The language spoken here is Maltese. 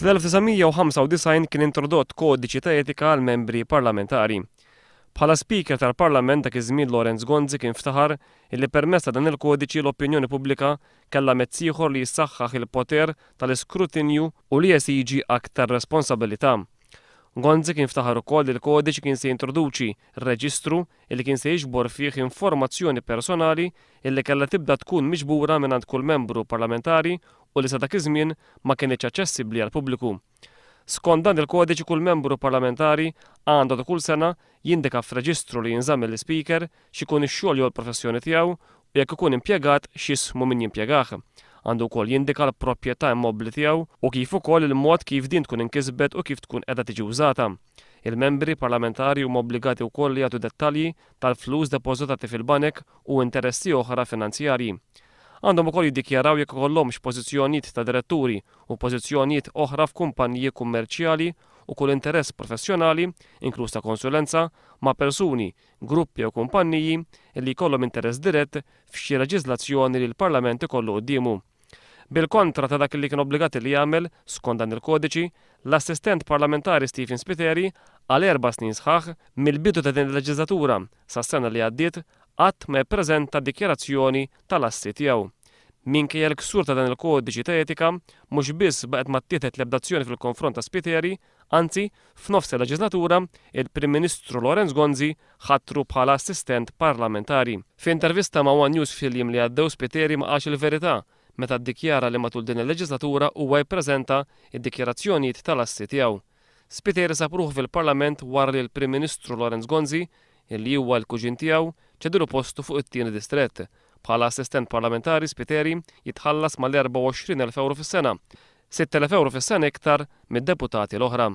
Fl-1995 kien introdott kodiċi ta' etika għal membri parlamentari. Bħala Speaker tal-Parlament dak iż-żmien Lorenz Gonzi kien ftaħar illi permezz ta' dan il-kodiċi l-opinjoni pubblika kellha mezz ieħor li jissaħħaħ il-poter tal-iskrutinju u li jesiġi aktar responsabilità. Gonzi kien ftaħar ukoll li l-kodiċi kien se jintroduċi reġistru illi kien se jiġbor fih informazzjoni personali illi kellha tibda tkun miġbura mingħand kull membru parlamentari u li sa dak iż-żmien ma kienx aċċessibbli għall-pubbliku. Skont dan il-kodiċi kull membru parlamentari għandu ta' kull sena jindika f'reġistru li jinżamm l-Speaker x'ikun ix-xogħol jew l-professjoni tiegħu u jekk ikun impjegat x'ismu min jimpjegah. Għandu wkoll jindika l-proprjetà immobbli tiegħu u kif ukoll il-mod kif din tkun inkisbet u kif tkun qiegħda tiġi użata. Il-membri parlamentari huma obbligati wkoll li jagħtu dettalji tal-flus depożitati fil-banek u interessi oħra finanzjarji. Għandhom ukoll jiddikjaraw jekk ikollhomx pożizzjonijiet ta' diretturi u pożizzjonijiet oħra f'kumpaniji kummerċjali u kull interess professjonali, inkluż ta' konsulenza, ma' persuni, gruppi u kumpanniji li jkollhom interess dirett f'xi leġiżlazzjoni li l-Parlament ikollu qudiemu. Bil-kontra ta' dak li kien obbligati li jagħmel skont dan il-kodiċi, l-assistent parlamentari Stephen Spiteri għal 4 snin sħaħ mill-bidu ta' din il-leġiżlatura sas-sena li għaddiet qatt ma jippreżenta dikjarazzjoni tal-assi tiegħu. Minkejja l-ksur ta' dan il-kodiċi ta' etika mhux biss baqgħet ma ttieħed l-ebdazzjoni fil-konfront ta' Spiteri, anzi f'nofs il-leġislatura il-Prim Ministru Lorenz Gonzi ħattru bħala assistent parlamentari. F'intervista ma' One News Film li għaddew Spiteri ma qalx il-verità meta ddikjara li matul din il-leġislatura huwa jippreżenta id-dikjarazzjonijiet tal-assi tiegħu. Spiteri sab ruħu fil-Parlament wara li l-Prim Ministru Lorenz Gonzi illi huwa l-kuġin tiegħu ċedilu postu fuq it-tieni distrett. Bħala assistent parlamentari Spiteri jitħallas mal-24,000 euro fis-sena, 6,000 euro fis-sena iktar mid-deputati l-oħra.